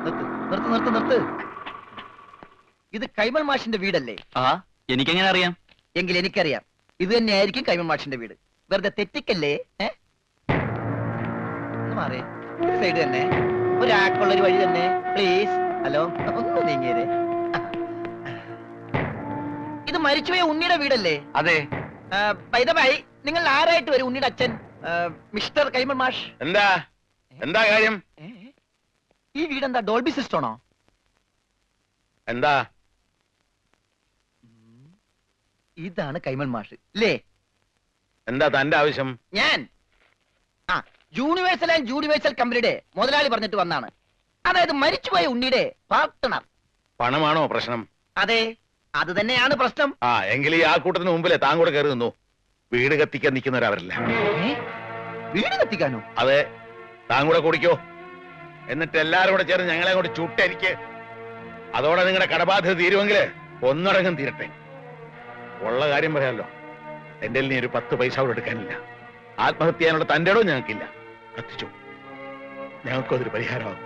നിർത്ത് നിർത്ത് നിർത്ത്. ഇത് കൈമൾ മാഷിന്റെ വീടല്ലേ? ആ, എനിക്കെങ്ങനെ അറിയാം? എങ്കിൽ എനിക്കറിയാം, ഇത് തന്നെയായിരിക്കും കൈമൾ മാഷിന്റെ വീട്. വെറുതെ തെറ്റിക്കല്ലേ. മാറേ, സൈഡ് തന്നെ, ഒരാൾക്കുള്ളൊരു വഴി തന്നെ പ്ലീസ്. ഹലോ, ഒന്ന് നീങ്ങിയേ. ഇത് മരിച്ചുപോയ ഉണ്ണിയുടെ വീടല്ലേ? അതെ. ബൈ നിങ്ങൾ ആരായിട്ട് വരും? ഉണ്ണിയുടെ അച്ഛൻ മിസ്റ്റർ കൈമൾ മാഷ്. എന്താ എന്താ കാര്യം? ഈ വീടെന്താ ഡോൾബി സിസ്റ്റമാണോ? എന്താ? ഇതാണ് കൈമൾ മാഷ് അല്ലേ? എന്താ തന്റെ ആവശ്യം? ഞാൻ യൂണിവേഴ്സൽ ആൻഡ് യൂണിവേഴ്സൽ കമ്പനിയുടെ മുതലാളി പറഞ്ഞിട്ട് വന്നാണ്. അതായത് മരിച്ചുപോയ ഉണ്ണിയുടെ പാർട്ട്ണർ. പണമാണോ പ്രശ്നം? അതെ, അത് തന്നെയാണ് പ്രശ്നം. എങ്കിൽ ഈ ആൾക്കൂട്ടത്തിന് മുമ്പിലെ താൻ കൂടെ കയറി നിന്നു. വീട് കത്തിക്കാൻ നിൽക്കുന്നവരവരില്ല. വീട് കത്തിക്കാനോ? അതെ, താൻ കൂടെ കുടിക്കോ. എന്നിട്ട് എല്ലാരും കൂടെ ചേർന്ന് ഞങ്ങളെ കൂടെ ചുട്ടെനിക്ക്. അതോടെ നിങ്ങളുടെ കടബാധ്യത തീരുമെങ്കിൽ ഒന്നടങ്കം തീരട്ടെ. ഉള്ള കാര്യം പറയാമല്ലോ, എന്റെ നീ ഒരു 10 പൈസ കൂടെ എടുക്കാനില്ല. ആത്മഹത്യ ചെയ്യാനുള്ള തന്റെ ഇടവും ഞങ്ങൾക്കില്ല. കത്തിച്ചു, ഞങ്ങൾക്കും അതൊരു പരിഹാരമാകും.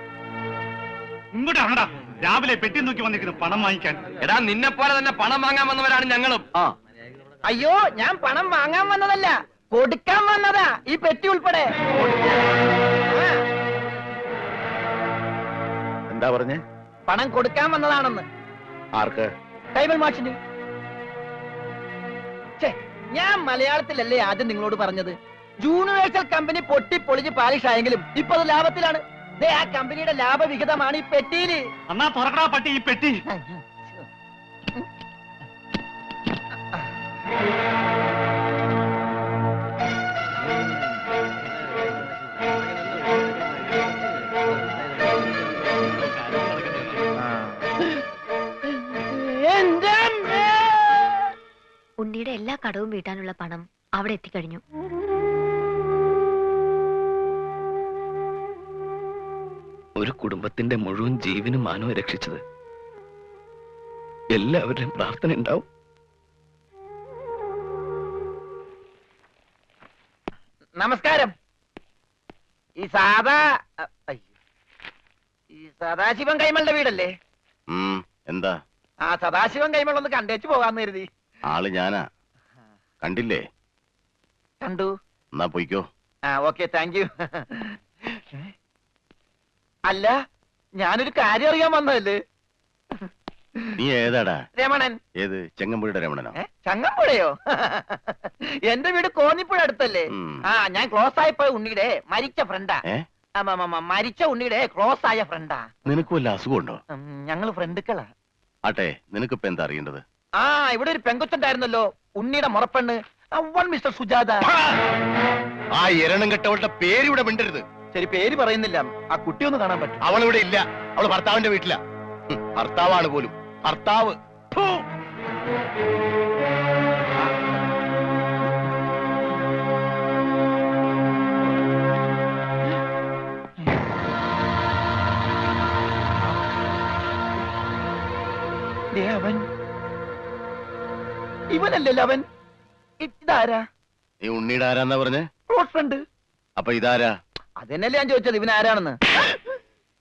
ഇങ്ങോട്ടാണടാ രാവിലെ പെട്ടി നോക്കി വന്നിരിക്കുന്നു പണം വാങ്ങിക്കാൻ. എടാ, നിന്നെ പോലെ തന്നെ പണം വാങ്ങാൻ വന്നവരാണ് ഞങ്ങളും. അയ്യോ, ഞാൻ പണം വാങ്ങാൻ വന്നതല്ല, കൊടുക്കാൻ വന്നതാ, ഈ പെട്ടി ഉൾപ്പെടെ. എന്താ പറഞ്ഞേ? പണം കൊടുക്കാൻ വന്നതാണെന്ന്. ആർക്ക്? കൈമൾ മാഷിന്. ഞാൻ മലയാളത്തിലല്ലേ ആദ്യം നിങ്ങളോട് പറഞ്ഞത്? യൂണിവേഴ്സൽ കമ്പനി പൊട്ടിപ്പൊളിഞ്ഞ് പാലിഷ് ആയെങ്കിലും ഇപ്പൊ അത് ലാഭത്തിലാണ്. ആ കമ്പനിയുടെ ലാഭവിഹിതമാണ് ഈ പെട്ടിയില്. അന്നാ തുറക്കടാ പട്ടി ഈ പെട്ടി. ഉണ്ണിയുടെ എല്ലാ കടവും വീട്ടാനുള്ള പണം അവിടെ എത്തിക്കഴിഞ്ഞു. ഒരു കുടുംബത്തിന്റെ മുഴുവൻ ജീവനും മാനവും രക്ഷിച്ചത് എല്ലാവരുടെയും പ്രാർത്ഥന ഉണ്ടാവും. നമസ്കാരം. ഈ സദാശിവൻ കൈമളുടെ വീടല്ലേ? എന്താ? സദാശിവൻ കൈമൾ ഒന്ന് കണ്ടേച്ചു പോകാന്ന് കരുതി. ആള് ഞാനാ. കണ്ടില്ലേ? കണ്ടു. എന്നാ പോയിക്കോ. Okay, thank you. അല്ല, ഞാനൊരു കാര്യം അറിയാൻ വന്നതല്ലേ. നീ ഏതാടാ? രമണൻ. ഏത്? ചെങ്ങമ്പുഴയുടെ രമണനോ? ചങ്ങമ്പുഴയോ? എന്റെ വീട് കോന്നിപ്പുഴ അടുത്തല്ലേ. ഞാൻ ക്ലോസ് ആയപ്പോ ഉണ്ണിയുടെ മരിച്ച ഫ്രണ്ടാ. മരിച്ച ഉണ്ണിയുടെ ക്ലോസ് ആയ ഫ്രണ്ടാ. നിനക്ക് വല്ല അസുഖമുണ്ടോ? ഞങ്ങള് ഫ്രണ്ടുക്കളാ. ആട്ടെ, നിനക്കിപ്പോ എന്താ അറിയേണ്ടത്? ഇവിടെ ഒരു പെങ്കൊച്ചുണ്ടായിരുന്നല്ലോ, ഉണ്ണിയുടെ മുറപ്പെണ്ണ്, മിസ്റ്റർ സുജാത. ആ എരണം കെട്ടവളുടെ പേരിവിടെ മിണ്ടരുത്. ശരി, പേര് പറയുന്നില്ല. ആ കുട്ടിയൊന്ന് കാണാൻ പറ്റും? അവളിവിടെ ഇല്ല. അവള് ഭർത്താവിന്റെ വീട്ടിലാ. ഭർത്താവാണ് പോലും. ഭർത്താവ്. അവൻ ഇവനല്ലല്ലോ അവൻ. ഇതാരാ? നീ ഉണ്ണിയുടെ ആരാന്നാ പറഞ്ഞേ? Close friend. അപ്പൊ ഇതാരാ? അതെന്നല്ലേ ഞാൻ ചോദിച്ചത്, ഇവനാരാണെന്ന്.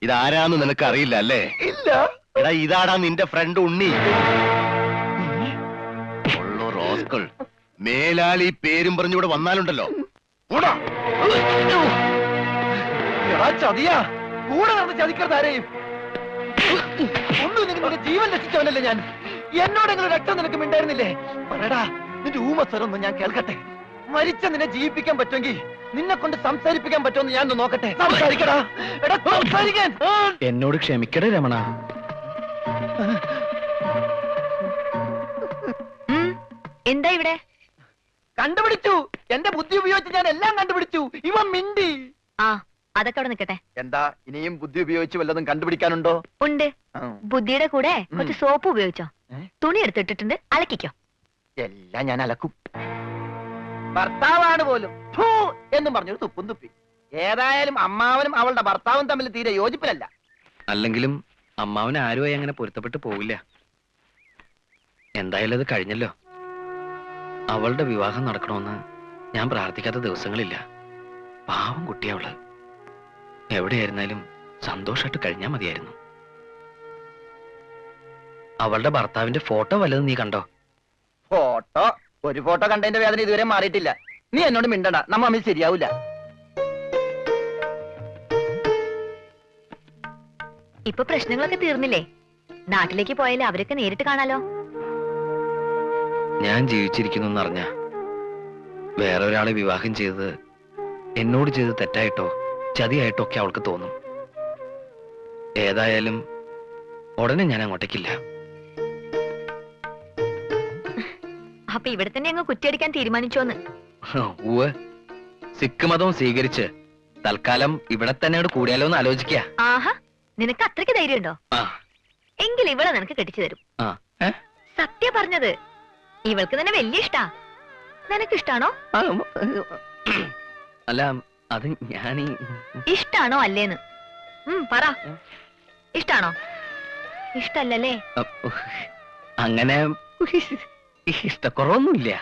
ഇതാരാന്ന് നിനക്ക് അറിയില്ല അല്ലേ? ഇല്ല. എടാ, ഇതാടാ നിന്റെ ഫ്രണ്ട് ഉണ്ണി. റോസ്കൾ മേലാൽ ഈ പേരും പറഞ്ഞൂടെ വന്നാലുണ്ടല്ലോ. ചതിയാ, കൂടെ നടന്ന് ചതിക്കരുത് ആരെയും. ഒന്നും നിങ്ങളുടെ ജീവൻ രക്ഷിച്ചവനല്ലേ ഞാൻ. എന്നോടെങ്കിലും രക്തം നിനക്ക് മിണ്ടായിരുന്നില്ലേ? പറയടാ, നിന്റെ ഊമസ്വരൊന്നും ഞാൻ കേൾക്കട്ടെ. മരിച്ച നിന്നെ ജീവിപ്പിക്കാൻ പറ്റുമെങ്കിൽ നിന്നെ കൊണ്ട് സംസാരിപ്പിക്കാൻ പറ്റുമെന്ന് ഞാൻ നോക്കട്ടെ. സംസാരിക്കടാ. എടാ, സംസാരിക്കാൻ. എന്നോട് ക്ഷമിക്കടേ രമണ. എന്താ ഇവിടെ? കണ്ടുപിടിച്ചു. എന്റെ ബുദ്ധി ഉപയോഗിച്ച് ഞാൻ എല്ലാം കണ്ടുപിടിച്ചു. ഇവൻ മിണ്ടി. അതൊക്കെ അവിടെ നിൽക്കട്ടെ. എന്താ, ഇനിയും ബുദ്ധി ഉപയോഗിച്ച് വല്ലതും കണ്ടുപിടിക്കാനുണ്ടോ? ഉണ്ട്. ബുദ്ധിയുടെ കൂടെ കുറച്ച് സോപ്പ് ഉപയോഗിച്ചോ. തുണി എടുത്തിട്ടിട്ടുണ്ട്, അലക്കിക്കോ. എല്ലാം ഞാൻ അലക്കും. ഭർത്താവാണ് പോലും എന്നും പറഞ്ഞൊരു തുപ്പും തുപ്പി. ഏതായാലും അമ്മാവനും അവളുടെ ഭർത്താവും തമ്മിൽ തീരെ യോജിപ്പിലല്ല. അല്ലെങ്കിലും അമ്മാവന് ആരുമായി അങ്ങനെ പൊരുത്തപ്പെട്ട് പോവില്ല. എന്തായാലും അത് കഴിഞ്ഞല്ലോ. അവളുടെ വിവാഹം നടക്കണമെന്ന് ഞാൻ പ്രാർത്ഥിക്കാത്ത ദിവസങ്ങളില്ല. പാവം കുട്ടിയവള്. എവിടെയായിരുന്നാലും സന്തോഷമായിട്ട് കഴിഞ്ഞാൽ മതിയായിരുന്നു. അവളുടെ ഭർത്താവിന്റെ ഫോട്ടോ വല്ലതും നീ കണ്ടോ? ഫോട്ടോ ഒരു ഫോട്ടോ കണ്ടതിന്റെ വേദന ഇതുവരെ മാറിയിട്ടില്ല. നീ എന്നോട് മിണ്ടണ്ട, നമ്മ തമ്മിൽ ശരിയാവൂല. ഇപ്പൊ പ്രശ്നങ്ങളൊക്കെ തീർന്നില്ലേ? നാട്ടിലേക്ക് പോയാലേ അവരൊക്കെ നേരിട്ട് കാണാലോ. ഞാൻ ജീവിച്ചിരിക്കുന്നു എന്നറിഞ്ഞ വേറെ ഒരാളെ വിവാഹം ചെയ്തത് എന്നോട് ചെയ്ത് തെറ്റായിട്ടോ ചതിയായിട്ടോ ഒക്കെ അവൾക്ക് തോന്നും. ഏതായാലും ഉടനെ ഞാൻ അങ്ങോട്ടേക്കില്ല. അപ്പൊ ഇവിടെ തന്നെ അങ്ങ് കുറ്റിയടിക്കാൻ തീരുമാനിച്ചോന്ന്? ഉവ്വ്, സിഖ് മതവും സ്വീകരിച്ച് തൽക്കാലം ഇവിടെ തന്നെ കൂടിയാലോ എന്ന് ആലോചിക്ക. ആഹാ, നിനക്ക് അത്രയ്ക്ക് ധൈര്യമുണ്ടോ? എങ്കിൽ ഇവളെ നിനക്ക് കെട്ടിച്ചു തരും. സത്യ പറഞ്ഞത്, ഇവൾക്ക് തന്നെ വലിയ ഇഷ്ടാ. നിനക്ക് ഇഷ്ടാണോ? അല്ല, അത് ഞാൻ ഇഷ്ടാണോ അല്ലേന്ന് പറ. ഇഷ്ടാണോ? ഇഷ്ടല്ലേ? അങ്ങനെ ഇഷ്ടക്കുറവൊന്നുമില്ല.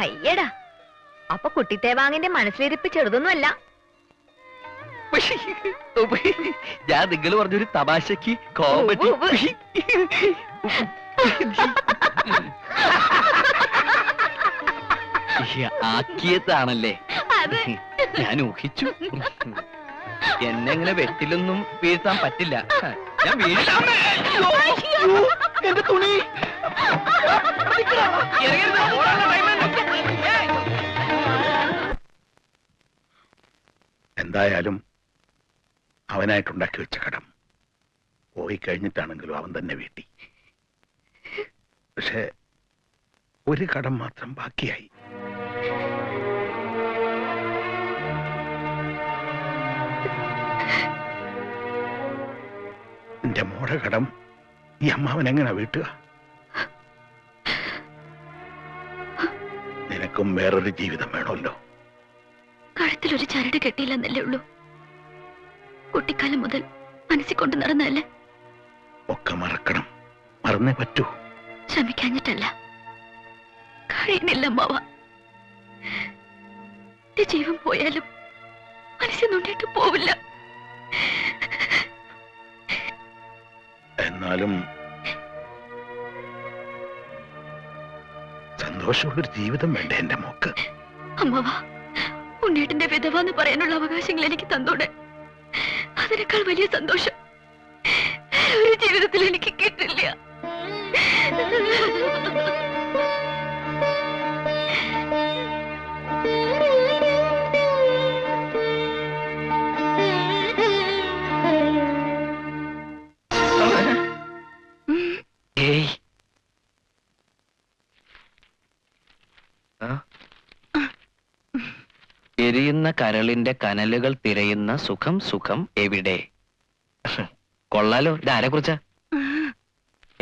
അയ്യടാ, അപ്പൊ കുട്ടിത്തേവാങ്ങിന്റെ മനസ്സിലിരിപ്പ് ചെറുതൊന്നുമല്ല. ഞാൻ നിങ്ങൾ പറഞ്ഞൊരു തമാശക്ക് കോമഡി ആക്കിയതാണല്ലേ? ഞാൻ ഊഹിച്ചു. എന്നെ ഇങ്ങനെ വെട്ടിലൊന്നും വീഴ്ത്താൻ പറ്റില്ല. ഞാൻ എന്റെ തുണി എന്തായാലും അവനായിട്ടുണ്ടാക്കി വെച്ച കടം പോയി കഴിഞ്ഞിട്ടാണെങ്കിലും അവൻ തന്നെ വീട്ടി. പക്ഷെ ഒരു കടം മാത്രം ബാക്കിയായി. എന്റെ മോടെ കടം ഈ അമ്മാവൻ എങ്ങനെ വീട്ടുക? നിനക്കും വേറൊരു ജീവിതം വേണമല്ലോ. കഴുത്തിലൊരു ചരട് കെട്ടിയില്ലെന്നല്ലേ ഉള്ളൂ. കുട്ടിക്കാലം മുതൽ മനസ്സിൽ കൊണ്ട് നടന്നല്ലേ. ഒക്കെ മറക്കണം, മറന്നേ പറ്റൂ. ശ്രമിക്കാഞ്ഞിട്ടല്ല, കഴിയുന്നില്ല അമ്മാവ. ജീവൻ പോയാലും മനസ്സിൽ നോണ്ടിട്ട് പോവില്ല. എന്നാലും സന്തോഷമുള്ളൊരു ജീവിതം വേണ്ടേ എന്റെ മോക്ക്? അമ്മാവ, ഉണ്ണേട്ടന്റെ വിധവ എന്ന് പറയാനുള്ള അവകാശങ്ങൾ എനിക്ക് തന്നോടെ. അതിനേക്കാൾ വലിയ സന്തോഷം ഒരു ജീവിതത്തിൽ എനിക്ക് കിട്ടില്ല. എരിയുന്ന കരളിന്റെ കനലുകൾ തിരയുന്ന സുഖം സുഖം എവിടെ? കൊള്ളാലോ. ഇതാരെ കുറിച്ചാ?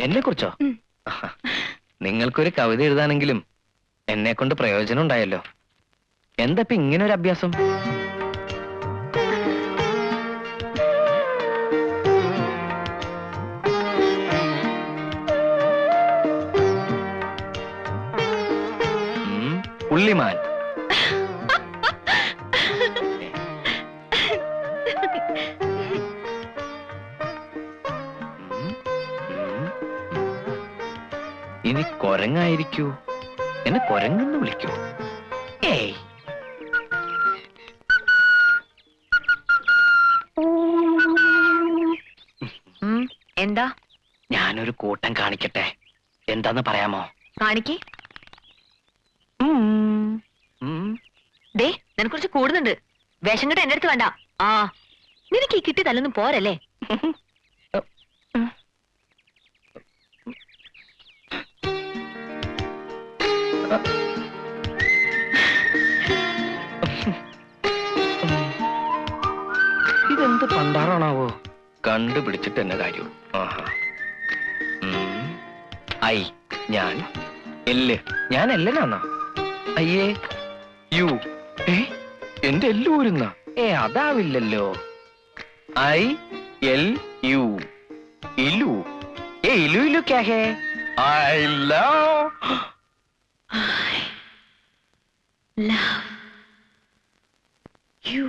എന്നെ കുറിച്ചോ? നിങ്ങൾക്കൊരു കവിത എഴുതാനെങ്കിലും എന്നെ കൊണ്ട് പ്രയോജനം ഉണ്ടായല്ലോ. എന്താ ഇപ്പൊ ഇങ്ങനെ ഒരു അഭ്യാസം? പുള്ളിമാൻ. ഇനി കൊരങ്ങായിരിക്കൂ. എന്നെ കൊരങ്ങെന്ന് വിളിക്കൂ. ഏയ്, എന്താ? ഞാനൊരു കൂട്ടം കാണിക്കട്ടെ. എന്താന്ന് പറയാമോ? കാണിക്ക്. ദേ, നിനക്ക് കുറച്ച് കൂടുന്നുണ്ട്. വേഷം കെട്ട് എന്റെ അടുത്ത് വേണ്ട. ആ, നിനക്ക് ഈ കിട്ടി തല്ലൊന്നും പോരല്ലേ? ഇതെന്ത് പണ്ടാറാണാവോ? കണ്ടുപിടിച്ചിട്ട് എന്നെ കാര്യമുള്ളൂ. ആഹാ. ഐ ഞാൻ, എല്ല് ഞാൻ എല്ലനാന്നോ? അയ്യേ, യു. എന്റെ എല്ലു ഊരുന്ന? അതാവില്ലല്ലോ. ഐ എൽ യു, ഇലു. ഇലു ഇലു ക്യാ ഹേ? I love you.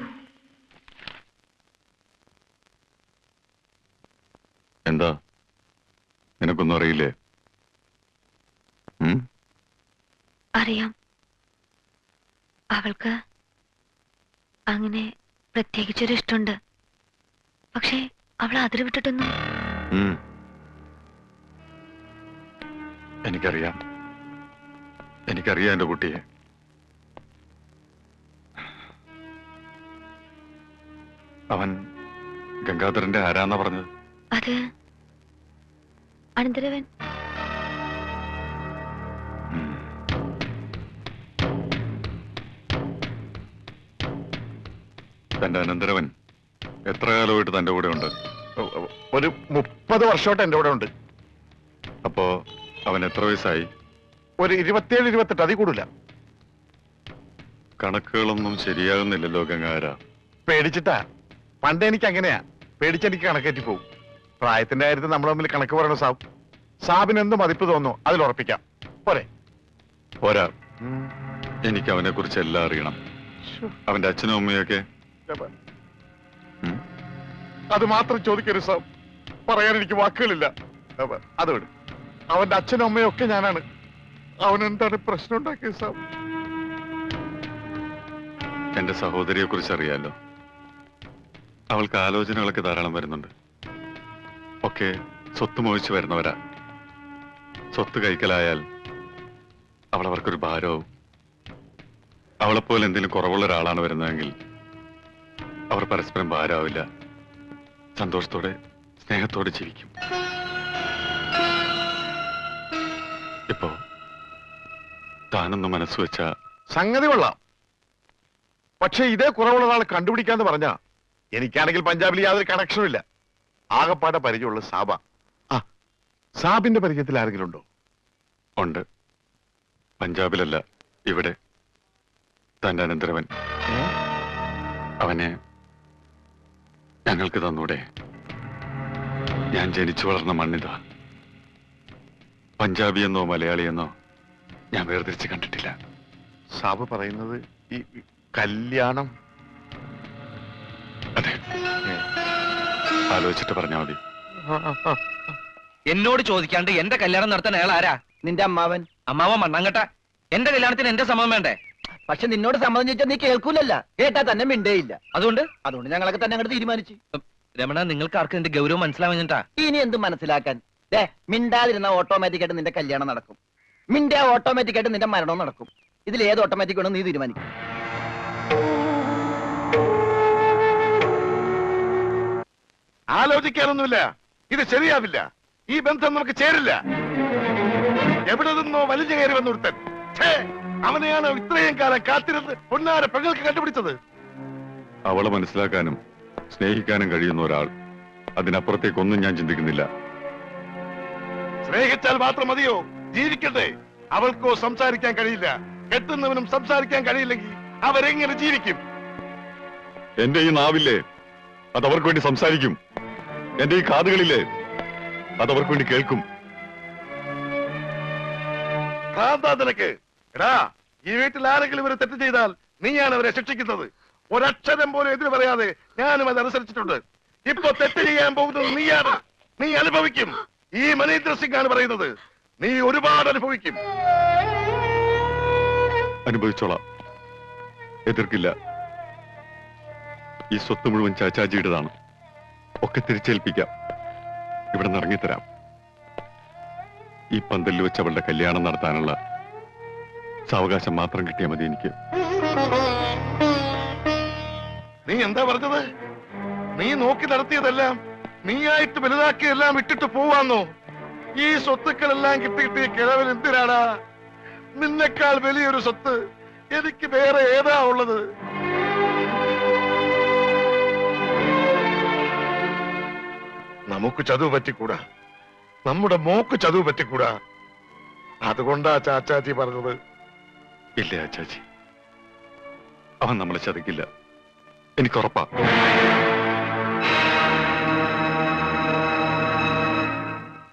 എന്താ നിനക്കൊന്നും അറിയില്ലേ? അറിയാം. അവൾക്ക് അങ്ങനെ പ്രത്യേകിച്ചൊരു ഇഷ്ടമുണ്ട്. പക്ഷേ അവൾ അതിര് വിട്ടിട്ടൊന്നും. എനിക്കറിയാം എന്റെ കുട്ടിയെ. അവൻ ഗംഗാധരന്റെ ആരാന്നാ പറഞ്ഞത്? അത് അനന്തരവൻ. തന്റെ അനന്തരവൻ എത്ര കാലമായിട്ട് തന്റെ കൂടെ ഉണ്ട്? ഒരു 30 വർഷമായിട്ട് എന്റെ കൂടെ ഉണ്ട്. അപ്പോ അവൻ എത്ര വയസ്സായി? ഒരു 27-28, അതിൽ കൂടില്ല. കണക്കുകളൊന്നും ശരിയാകുന്നില്ലല്ലോ ഗംഗാര. പേടിച്ചിട്ടാ. പണ്ട് എനിക്ക് അങ്ങനെയാ, പേടിച്ചെനിക്ക് കണക്കേറ്റി പോകും. പ്രായത്തിന്റെ കാര്യത്തിൽ നമ്മൾ തമ്മിൽ കണക്ക് പറയണ സാബിന് എന്ത് മതിപ്പ് തോന്നുന്നു അതിൽ ഉറപ്പിക്കാം. പോരെ? പോരാ, എനിക്ക് അവനെ കുറിച്ച് എല്ലാം അറിയണം. അവന്റെ അച്ഛനും അമ്മയൊക്കെ. അത് മാത്രം ചോദിക്കരുത് സാബ്, പറയാൻ എനിക്ക് വാക്കുകളില്ല. അത് വിടും. അവന്റെ അച്ഛനും അമ്മയും ഒക്കെ ഞാനാണ്. അവൻ എന്താണ് പ്രശ്നം ഉണ്ടാക്കിയത് സാബ്? എന്റെ സഹോദരിയെ കുറിച്ച് അറിയാലോ. അവൾക്ക് ആലോചനകളൊക്കെ ധാരാളം വരുന്നുണ്ട്. ഒക്കെ സ്വത്ത് മോഹിച്ച് വരുന്നവരാ. സ്വത്ത് കൈക്കലായാൽ അവൾ അവർക്കൊരു ഭാരവും. അവളെപ്പോലെ എന്തെങ്കിലും കുറവുള്ള ഒരാളാണ് വരുന്നതെങ്കിൽ അവർ പരസ്പരം ഭാരമാവില്ല, സന്തോഷത്തോടെ സ്നേഹത്തോടെ ജീവിക്കും. ഇപ്പോ താനൊന്ന് മനസ്സ് വെച്ച സംഗതി കൊള്ളാം. പക്ഷെ ഇതേ കുറവുള്ള ആളെ കണ്ടുപിടിക്കാന്ന് പറഞ്ഞാ എനിക്കാണെങ്കിൽ പഞ്ചാബിൽ യാതൊരു കണക്ഷനും ഇല്ല. ആകപ്പാടെ പരിചയമുള്ള സാബ. ആ, സാബിന്റെ പരിചയത്തിൽ ആരെങ്കിലും ഉണ്ടോ? ഉണ്ട്. പഞ്ചാബിലല്ല, ഇവിടെ. തന്റെ അനന്തരവൻ. അവനെ ഞങ്ങൾക്ക് തന്നൂടെ? ഞാൻ ജനിച്ചു വളർന്ന മണ്ണിതാ. പഞ്ചാബിയെന്നോ മലയാളിയെന്നോ ഞാൻ വേർതിരിച്ച് കണ്ടിട്ടില്ല. സാബ് പറയുന്നത് ഈ കല്യാണം? അതെ, ആലോചിച്ചിട്ട് പറഞ്ഞാൽ മതി. എന്നോട് ചോദിക്കാണ്ട് എന്റെ കല്യാണം നടത്താൻ അയാൾ ആരാ? നിന്റെ അമ്മാവൻ. അമ്മാവൻ മണ്ണാങ്കട്ട. എന്റെ കല്യാണത്തിന് എന്റെ സമ്മതം വേണ്ടേ? പക്ഷെ നിന്നോട് സമ്മതം ചോദിച്ചാൽ നീ കേൾക്കൂലല്ല. കേട്ടാ തന്നെ മിണ്ടേയില്ല. അതുകൊണ്ട് ഞങ്ങളൊക്കെ തന്നെ അങ്ങോട്ട് തീരുമാനിച്ചു. രമണ, നിങ്ങൾക്ക് ആർക്കും എന്റെ ഗൗരവം മനസ്സിലാവാഞ്ഞിട്ടാ. ഇനി എന്തും മനസ്സിലാക്കാൻ. മിണ്ടാതിരുന്ന ഓട്ടോമാറ്റിക് ആയിട്ട് നിന്റെ കല്യാണം നടക്കും. മിണ്ടാ ഓട്ടോമാറ്റിക് ആയിട്ട് നിന്റെ മരണവും നടക്കും. ഇതിൽ ഏത് ഓട്ടോമാറ്റിക് വേണം നീ തീരുമാനിക്കും. ആലോചിക്കാനൊന്നുമില്ല. ഇത് ശരിയാവില്ല. ഈ ബന്ധം നമുക്ക് ചേരില്ല. എവിടെ നിന്നോ വലിഞ്ഞു കയറി വന്നൊരുത്തൻ. അവനെയാണ് ഇത്രയും കാലം കാത്തിരുന്ന് പൊന്നാര പെങ്ങൾക്ക് കണ്ടുപിടിച്ചത്. അവളെ മനസ്സിലാക്കാനും സ്നേഹിക്കാനും കഴിയുന്ന ഒരാൾ. അതിനപ്പുറത്തേക്കൊന്നും ഞാൻ ചിന്തിക്കുന്നില്ല. സ്നേഹിച്ചാൽ മാത്രം മതിയോ? ജീവിക്കട്ടെ. അവൾക്കോ സംസാരിക്കാൻ കഴിയില്ല. കെട്ടുന്നവനും സംസാരിക്കാൻ കഴിയില്ലെങ്കിൽ അവരെങ്ങനെ ജീവിക്കും? എന്റെ ഈ നാവില്ലേ, അതവർക്ക് വേണ്ടി സംസാരിക്കും. എന്റെ ഈ കാതുകളില്ലേ, അതവർക്ക് വേണ്ടി കേൾക്കും. നിനക്ക് എടാ, ഈ വീട്ടിൽ ആരെങ്കിലും ഇവരെ തെറ്റ് ചെയ്താൽ നീയാണ് അവരെ ശിക്ഷിക്കുന്നത്. ഒരക്ഷരം പോലും എതിര് പറയാതെ ഞാനും അത് അനുസരിച്ചിട്ടുണ്ട്. ഇപ്പൊ തെറ്റ് ചെയ്യാൻ പോകുന്നത് നീയാണ്. നീ അനുഭവിക്കും. ഈ മനീന്ദ്ര സിംഗ് ആണ് പറയുന്നത്. നീ ഒരുപാട് അനുഭവിക്കും. അനുഭവിച്ചോളാം, എതിർക്കില്ല. ഈ സ്വത്ത് മുഴുവൻ ചാച്ചാജിയുടേതാണ്. ഒക്കെ തിരിച്ചേൽപ്പിക്കാം. ഇവിടെ നിന്ന് ഇറങ്ങിത്തരാം. ഈ പന്തലിൽ വെച്ച് അവളുടെ കല്യാണം നടത്താനുള്ള സാവകാശം മാത്രം കിട്ടിയാൽ മതി എനിക്ക്. നീ എന്താ പറഞ്ഞത്? നീ നോക്കി നടത്തിയതെല്ലാം, നീയായിട്ട് വലുതാക്കിയെല്ലാം വിട്ടിട്ട് പോവാന്നോ? ഈ സ്വത്തുക്കളെല്ലാം കിട്ടിയിട്ട് കിഴവൻ എന്തിനാടാ? നിന്നെക്കാൾ വലിയൊരു സ്വത്ത് എനിക്ക് വേറെ ഏതാ ഉള്ളത്? നമുക്ക് ചതുവ് പറ്റിക്കൂടാ. നമ്മുടെ മോക്ക് ചതുവ് പറ്റിക്കൂടാ. അതുകൊണ്ടാ ചാച്ചാജി പറഞ്ഞത്. ഇല്ല ചാച്ചി, അവൻ നമ്മളെ ചതിക്കില്ല, എനിക്കുറപ്പാ.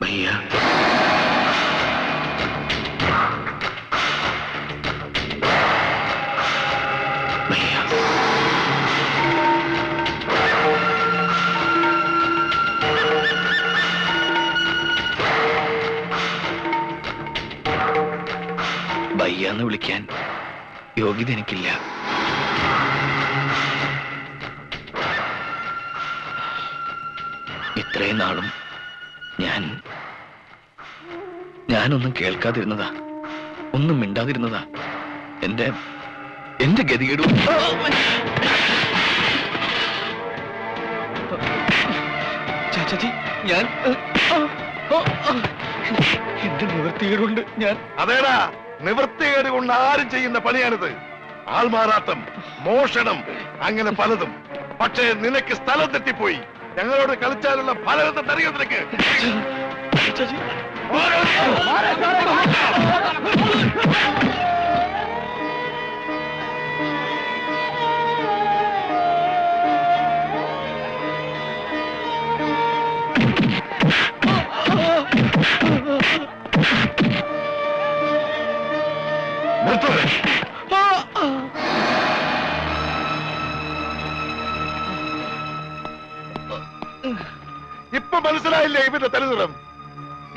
ഭയ്യ, വയ്യാന്ന് വിളിക്കാൻ യോഗ്യത എനിക്കില്ല. ഇത്രയും നാളും ഞാനൊന്നും കേൾക്കാതിരുന്നതാ, ഒന്നും മിണ്ടാതിരുന്നതാ. എന്റെ ഗതികേടും ചാച്ചാജി, ഞാൻ എന്റെ നിവൃത്തികേടുകൊണ്ട് ഞാൻ അതേടാ, നിവൃത്തികേട് കൊണ്ട് ആരും ചെയ്യുന്ന പണിയാണിത്. ആൾമാറാട്ടം, മോഷണം, അങ്ങനെ പലതും. പക്ഷേ നിനക്ക് സ്ഥലം തെറ്റിപ്പോയി. ഞങ്ങളോട് കളിച്ചാലുള്ള ഫലം അറിയാം നിനക്ക്. ചാച്ചാജി, ഇപ്പൊ മനസ്സിലായില്ലേ ഇവന്റെ തലനിറം?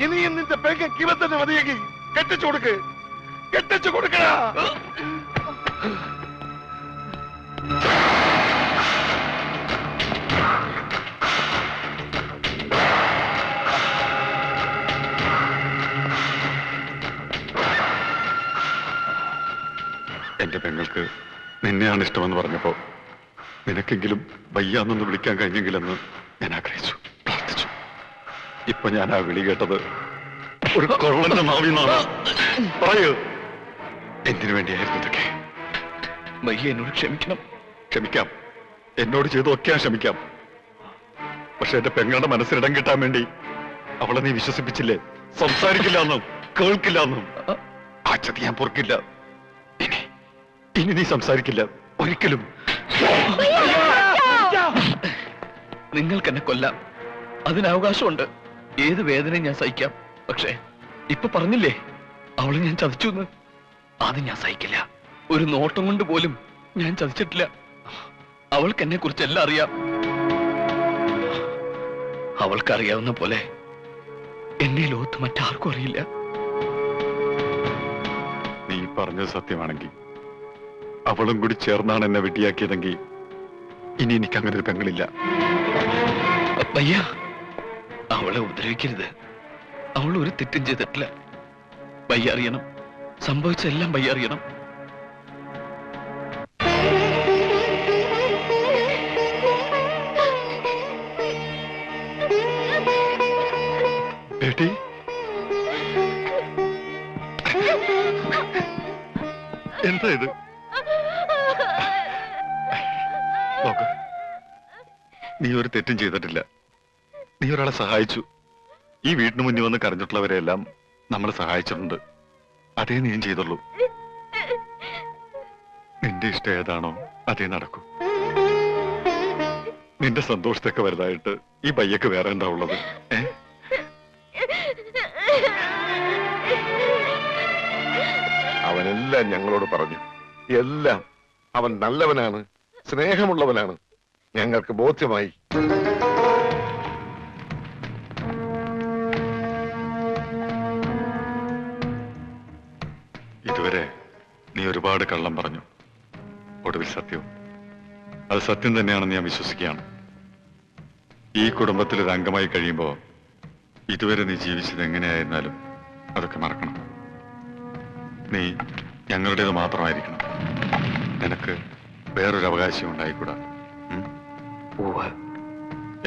ഇനിയും നിന്റെ പെങ്ങൾക്ക് ഇവ തന്നെ മതിയെങ്കിൽ കെട്ടിച്ചു കൊടുക്കടാ. എന്റെ പെങ്ങൾക്ക് നിന്നെയാണ് ഇഷ്ടമെന്ന് പറഞ്ഞപ്പോ നിനക്കെങ്കിലും വയ്യാന്നൊന്ന് വിളിക്കാൻ കഴിഞ്ഞെങ്കിലെന്ന് ഞാൻ ആഗ്രഹിച്ചു, പ്രാർത്ഥിച്ചു. ഇപ്പൊ ഞാൻ ആ വിളി കേട്ടത് ഒരു കൊള്ളന്റെ നാവിന്നാണ്. പറയൂ, എന്തിനു വേണ്ടിയായിരുന്നു ഇതൊക്കെ? വയ്യ, എന്നോട് ക്ഷമിക്കണം. ക്ഷമിക്കാം, എന്നോട് ചെയ്തൊക്കെ ഞാൻ ക്ഷമിക്കാം. പക്ഷെ എന്റെ പെങ്ങളുടെ മനസ്സിലിടം കിട്ടാൻ വേണ്ടി അവളെ നീ വിശ്വസിപ്പിച്ചില്ലേ? സംസാരിക്കില്ല എന്നും കേൾക്കില്ല എന്നും. ആ ചതി ഞാൻ പൊറുക്കില്ല. ഇനി നീ സംസാരിക്കില്ല ഒരിക്കലും. നിങ്ങൾക്ക് എന്നെ കൊല്ലാം, അതിന് അവകാശമുണ്ട്. ഏത് വേദനയും ഞാൻ സഹിക്കാം. പക്ഷേ ഇപ്പൊ പറഞ്ഞില്ലേ അവളെ ഞാൻ ചതിച്ചു എന്ന്, അത് ഞാൻ സഹിക്കില്ല. ഒരു നോട്ടം കൊണ്ട് പോലും ഞാൻ ചതിച്ചിട്ടില്ല. അവൾക്ക് എന്നെ കുറിച്ച് എല്ലാം അറിയാം. അവൾക്കറിയാവുന്ന പോലെ എന്നെ ലോകത്ത് മറ്റാർക്കും അറിയില്ല. നീ പറഞ്ഞത് സത്യമാണെങ്കിൽ അവളും കൂടി ചേർന്നാണ് എന്നെ വെട്ടിയാക്കിയതെങ്കിൽ ഇനി എനിക്ക് അങ്ങനെ ഒരു പെങ്ങളില്ല. വയ്യ, അവളെ ഉപദ്രവിക്കരുത്. അവൾ ഒരു തെറ്റും ചെയ്തിട്ടില്ല. വയ്യ അറിയണം, സംഭവിച്ചെല്ലാം വയ്യ അറിയണം. ബേട്ടി, എന്താ ഇത്? നോക്ക്, നീ ഒരു തെറ്റും ചെയ്തിട്ടില്ല. നീ ഒരാളെ സഹായിച്ചു. ഈ വീടിന് മുന്നിൽ വന്ന് കരഞ്ഞിട്ടുള്ളവരെല്ലാം നമ്മൾ സഹായിച്ചിട്ടുണ്ട്. അതേ നീയും ചെയ്തുള്ളൂ. നിന്റെ ഇഷ്ടം ഏതാണോ അതേ നടക്കൂ. നിന്റെ സന്തോഷത്തൊക്കെ വലുതായിട്ട് ഈ പയ്യക്ക് വേറെ എന്താ ഉള്ളത്? അവനെല്ലാം ഞങ്ങളോട് പറഞ്ഞു. എല്ലാം അവൻ നല്ലവനാണ്, സ്നേഹമുള്ളവനാണ്. ഞങ്ങൾക്ക് ബോധ്യമായി. ഇതുവരെ നീ ഒരുപാട് കള്ളം പറഞ്ഞു. ഒടുവിൽ സത്യവും. അത് സത്യം തന്നെയാണെന്ന് ഞാൻ വിശ്വസിക്കുകയാണ്. ഈ കുടുംബത്തിൽ ഒരു അംഗമായി കഴിയുമ്പോൾ ഇതുവരെ നീ ജീവിച്ചത് എങ്ങനെയായിരുന്നാലും അതൊക്കെ മറക്കണം. നീ ഞങ്ങളുടേത് മാത്രമായിരിക്കണം. നിനക്ക് വേറൊരു അവകാശം ഉണ്ടായിക്കൂടാ.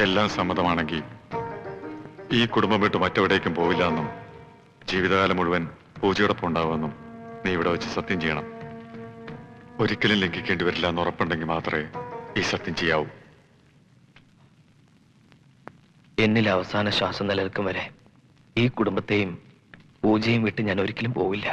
എല്ലാം സമ്മതമാണെങ്കിൽ ഈ കുടുംബം വിട്ട് മറ്റെവിടേക്കും പോവില്ല എന്നും ജീവിതകാലം മുഴുവൻ പൂജയോടൊപ്പം ഉണ്ടാവുമെന്നും നീ ഇവിടെ വെച്ച് സത്യം ചെയ്യണം. ഒരിക്കലും ലംഘിക്കേണ്ടി വരില്ല എന്ന് ഉറപ്പുണ്ടെങ്കിൽ മാത്രമേ ഈ സത്യം ചെയ്യാവൂ. എന്നിൽ അവസാന ശ്വാസം നിലനിൽക്കും വരെ ഈ കുടുംബത്തെയും പൂജയും വിട്ട് ഞാൻ ഒരിക്കലും പോവില്ല.